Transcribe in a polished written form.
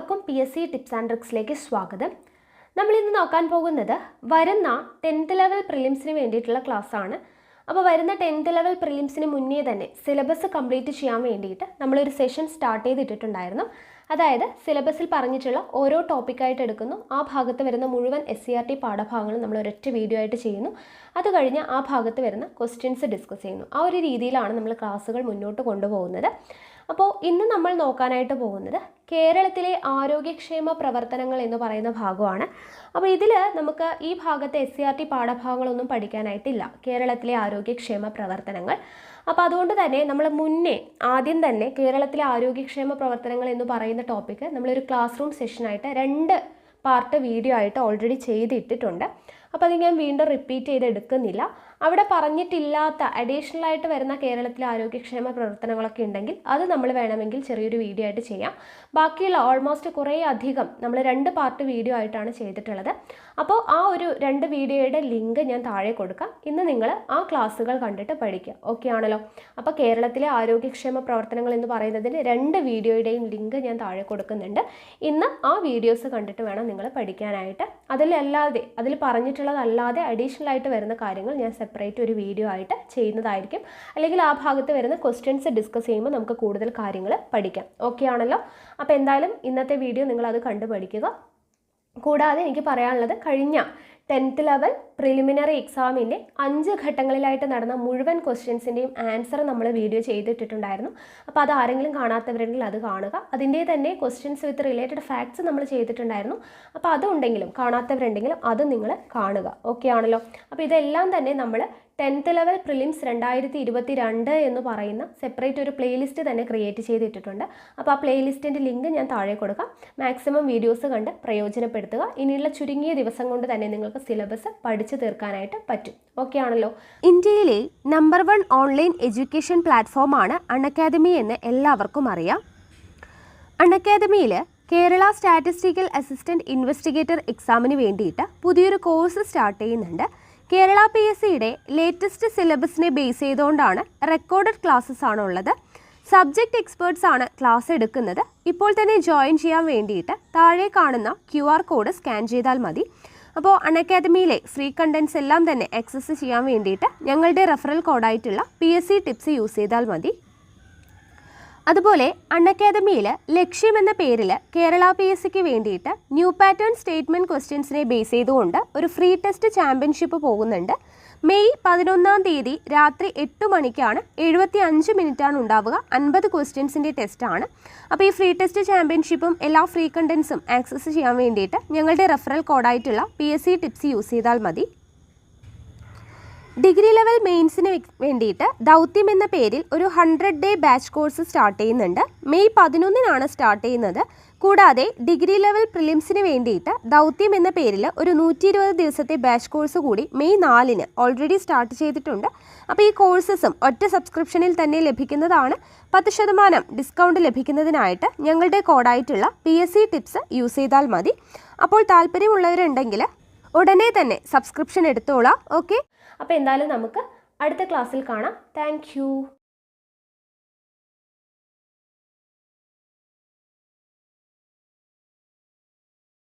എല്ലാവർക്കും PSC tips and ട്രിക്സിലേക്ക് സ്വാഗതം. നമ്മൾ ഇന്ന് നോക്കാൻ പോകുന്നത് വരുന്ന 10th ലെവൽ പ്രിലിംസിന് വേണ്ടിയിട്ടുള്ള ക്ലാസ് ആണ്. അപ്പോൾ വരുന്ന 10th ലെവൽ പ്രിലിംസിന് മുന്നേ തന്നെ സിലബസ് കംപ്ലീറ്റ് ചെയ്യാൻ വേണ്ടിയിട്ട് നമ്മളൊരു സെഷൻ സ്റ്റാർട്ട് ചെയ്തിട്ടുണ്ടായിരുന്നു. അതായത് സിലബസിൽ പറഞ്ഞിട്ടുള്ള ഓരോ ടോപ്പിക്കായിട്ട് എടുക്കുന്നു, ആ ഭാഗത്ത് വരുന്ന മുഴുവൻ SCRT പാഠഭാഗങ്ങളും നമ്മൾ ഒരൊറ്റ വീഡിയോ ആയിട്ട് ചെയ്യുന്നു. അത് കഴിഞ്ഞ് ആ ഭാഗത്ത് വരുന്ന ക്വസ്റ്റ്യൻസ് ഡിസ്കസ് ചെയ്യുന്നു. ആ ഒരു രീതിയിലാണ് നമ്മൾ ക്ലാസ്സുകൾ മുന്നോട്ട് കൊണ്ടുപോകുന്നത്. അപ്പോൾ ഇന്ന് നമ്മൾ നോക്കാനായിട്ട് പോകുന്നത് കേരളത്തിലെ ആരോഗ്യക്ഷേമ പ്രവർത്തനങ്ങൾ എന്ന് പറയുന്ന ഭാഗമാണ്. അപ്പോൾ ഇതിൽ നമുക്ക് ഈ ഭാഗത്തെ SCRT പാഠഭാഗങ്ങളൊന്നും പഠിക്കാനായിട്ടില്ല, കേരളത്തിലെ ആരോഗ്യക്ഷേമ പ്രവർത്തനങ്ങൾ. അപ്പോൾ അതുകൊണ്ട് തന്നെ നമ്മൾ ആദ്യം തന്നെ കേരളത്തിലെ ആരോഗ്യക്ഷേമ പ്രവർത്തനങ്ങൾ എന്ന് പറയുന്ന ടോപ്പിക്ക് നമ്മളൊരു ക്ലാസ് റൂം സെഷനായിട്ട് 2 പാർട്ട് വീഡിയോ ആയിട്ട് ഓൾറെഡി ചെയ്തിട്ടിട്ടുണ്ട്. അപ്പോൾ അത് ഞാൻ വീണ്ടും റിപ്പീറ്റ് ചെയ്തെടുക്കുന്നില്ല. അവിടെ പറഞ്ഞിട്ടില്ലാത്ത അഡീഷണൽ ആയിട്ട് വരുന്ന കേരളത്തിലെ ആരോഗ്യക്ഷേമ പ്രവർത്തനങ്ങളൊക്കെ ഉണ്ടെങ്കിൽ അത് നമ്മൾ വേണമെങ്കിൽ ചെറിയൊരു വീഡിയോ ആയിട്ട് ചെയ്യാം. ബാക്കിയുള്ള ഓൾമോസ്റ്റ് കുറേ അധികം നമ്മൾ 2 പാർട്ട് വീഡിയോ ആയിട്ടാണ് ചെയ്തിട്ടുള്ളത്. അപ്പോൾ ആ ഒരു 2 വീഡിയോയുടെ ലിങ്ക് ഞാൻ താഴെ കൊടുക്കാം. ഇന്ന് നിങ്ങൾ ആ ക്ലാസ്സുകൾ കണ്ടിട്ട് പഠിക്കുക. ഓക്കെ ആണല്ലോ? അപ്പോൾ കേരളത്തിലെ ആരോഗ്യക്ഷേമ പ്രവർത്തനങ്ങൾ എന്ന് പറയുന്നതിന് 2 വീഡിയോയുടെയും ലിങ്ക് ഞാൻ താഴെ കൊടുക്കുന്നുണ്ട്. ഇന്ന് ആ വീഡിയോസ് കണ്ടിട്ട് വേണം നിങ്ങൾ പഠിക്കാനായിട്ട്. അതിൽ പറഞ്ഞിട്ടുള്ളതല്ലാതെ അഡീഷണൽ ആയിട്ട് വരുന്ന കാര്യങ്ങൾ ഞാൻ സെപ്പറേറ്റ് ഒരു വീഡിയോ ആയിട്ട് ചെയ്യുന്നതായിരിക്കും. അല്ലെങ്കിൽ ആ ഭാഗത്ത് വരുന്ന ക്വസ്റ്റ്യൻസ് ഡിസ്കസ് ചെയ്യുമ്പോൾ നമുക്ക് കൂടുതൽ കാര്യങ്ങൾ പഠിക്കാം. ഓക്കെ ആണല്ലോ? അപ്പോൾ എന്തായാലും ഇന്നത്തെ വീഡിയോ നിങ്ങളത് കണ്ടു പഠിക്കുക. കൂടാതെ എനിക്ക് പറയാനുള്ളത്, കഴിഞ്ഞ 10th ലെവൽ പ്രിലിമിനറി എക്സാമിൻ്റെ 5 ഘട്ടങ്ങളിലായിട്ട് നടന്ന മുഴുവൻ ക്വസ്റ്റ്യൻസിൻ്റെയും ആൻസർ നമ്മൾ വീഡിയോ ചെയ്തിട്ടുണ്ടായിരുന്നു. അപ്പോൾ അത് ആരെങ്കിലും കാണാത്തവരുണ്ടെങ്കിൽ അത് കാണുക. അതിൻ്റെ തന്നെ ക്വസ്റ്റ്യൻസ് വിത്ത് റിലേറ്റഡ് ഫാക്ട്സ് നമ്മൾ ചെയ്തിട്ടുണ്ടായിരുന്നു. അപ്പോൾ അതുണ്ടെങ്കിലും കാണാത്തവരുണ്ടെങ്കിലും അത് നിങ്ങൾ കാണുക. ഓക്കെ ആണല്ലോ? അപ്പോൾ ഇതെല്ലാം തന്നെ നമ്മൾ 10th ലെവൽ പ്രിലിംസ് 2022 എന്ന് പറയുന്ന സെപ്പറേറ്റ് ഒരു പ്ലേലിസ്റ്റ് തന്നെ ക്രിയേറ്റ് ചെയ്തിട്ടുണ്ട്. അപ്പോൾ ആ പ്ലേലിസ്റ്റിൻ്റെ ലിങ്ക് ഞാൻ താഴെ കൊടുക്കാം. മാക്സിമം വീഡിയോസ് കണ്ട് പ്രയോജനപ്പെടുത്തുക. ഇനിയുള്ള ചുരുങ്ങിയ ദിവസം കൊണ്ട് തന്നെ നിങ്ങൾക്ക് സിലബസ് പഠിച്ചു തീർക്കാനായിട്ട് പറ്റും. ഓക്കെ ആണല്ലോ? ഇന്ത്യയിലെ നമ്പർ 1 ഓൺലൈൻ എഡ്യൂക്കേഷൻ പ്ലാറ്റ്ഫോമാണ് അൺഅക്കാദമി എന്ന് എല്ലാവർക്കും അറിയാം. അൺഅക്കാദമിയിൽ കേരള സ്റ്റാറ്റിസ്റ്റിക്കൽ അസിസ്റ്റന്റ് ഇൻവെസ്റ്റിഗേറ്റർ എക്സാമിന് വേണ്ടിയിട്ട് പുതിയൊരു കോഴ്സ് സ്റ്റാർട്ട് ചെയ്യുന്നുണ്ട്. കേരള PSCയുടെ ലേറ്റസ്റ്റ് സിലബസിനെ ബേസ് ചെയ്തുകൊണ്ടാണ് റെക്കോർഡഡ് ക്ലാസ്സസ് ആണ് ഉള്ളത്. സബ്ജക്റ്റ് എക്സ്പേർട്സ് ആണ് ക്ലാസ് എടുക്കുന്നത്. ഇപ്പോൾ തന്നെ ജോയിൻ ചെയ്യാൻ വേണ്ടിയിട്ട് താഴെ കാണുന്ന QR കോഡ് സ്കാൻ ചെയ്താൽ മതി. അപ്പോൾ അൺഅക്കാദമിയിലെ ഫ്രീ കണ്ടൻസ് എല്ലാം തന്നെ ആക്സസ് ചെയ്യാൻ വേണ്ടിയിട്ട് ഞങ്ങളുടെ റെഫറൽ കോഡായിട്ടുള്ള PSC ടിപ്സ് യൂസ് ചെയ്താൽ മതി. അതുപോലെ അൺഅക്കാദമിയിൽ ലക്ഷ്യം എന്ന പേരിൽ കേരള PSCക്ക് വേണ്ടിയിട്ട് ന്യൂ പാറ്റേൺ സ്റ്റേറ്റ്മെൻറ്റ് ക്വസ്റ്റ്യൻസിനെ ബേസ് ചെയ്തുകൊണ്ട് ഒരു ഫ്രീ ടെസ്റ്റ് ചാമ്പ്യൻഷിപ്പ് പോകുന്നുണ്ട്. മെയ് 11-ാം തീയതി രാത്രി 8 മണിക്കാണ്. 75 മിനിറ്റാണ് ഉണ്ടാവുക. 50 ക്വസ്റ്റ്യൻസിൻ്റെ ടെസ്റ്റാണ്. അപ്പോൾ ഈ ഫ്രീ ടെസ്റ്റ് ചാമ്പ്യൻഷിപ്പും എല്ലാ ഫ്രീ കണ്ടൻസും ആക്സസ് ചെയ്യാൻ വേണ്ടിയിട്ട് ഞങ്ങളുടെ റെഫറൽ കോഡായിട്ടുള്ള PSC ടിപ്സ് യൂസ് ചെയ്താൽ മതി. ഡിഗ്രി ലെവൽ മെയിൻസിന് വേണ്ടിയിട്ട് ദൗത്യം എന്ന പേരിൽ ഒരു 100 ഡേ ബാച്ച് കോഴ്സ് സ്റ്റാർട്ട് ചെയ്യുന്നുണ്ട്. മെയ് 11-നാണ് സ്റ്റാർട്ട് ചെയ്യുന്നത്. കൂടാതെ ഡിഗ്രി ലെവൽ പ്രിലിംസിന് വേണ്ടിയിട്ട് ദൗത്യം എന്ന പേരിൽ ഒരു 120 ദിവസത്തെ ബാച്ച് കോഴ്സ് കൂടി മെയ് 4-ന് ഓൾറെഡി സ്റ്റാർട്ട് ചെയ്തിട്ടുണ്ട്. അപ്പോൾ ഈ കോഴ്സസും ഒറ്റ സബ്സ്ക്രിപ്ഷനിൽ തന്നെ ലഭിക്കുന്നതാണ്. 10% ഡിസ്കൗണ്ട് ലഭിക്കുന്നതിനായിട്ട് ഞങ്ങളുടെ കോഡായിട്ടുള്ള PSC ടിപ്സ് യൂസ് ചെയ്താൽ മതി. അപ്പോൾ താല്പര്യമുള്ളവരുണ്ടെങ്കിൽ ഉടനെ തന്നെ സബ്സ്ക്രിപ്ഷൻ എടുത്തോളാം. ഓക്കെ? അപ്പോൾ എന്തായാലും നമുക്ക് അടുത്ത ക്ലാസ്സിൽ കാണാം. താങ്ക്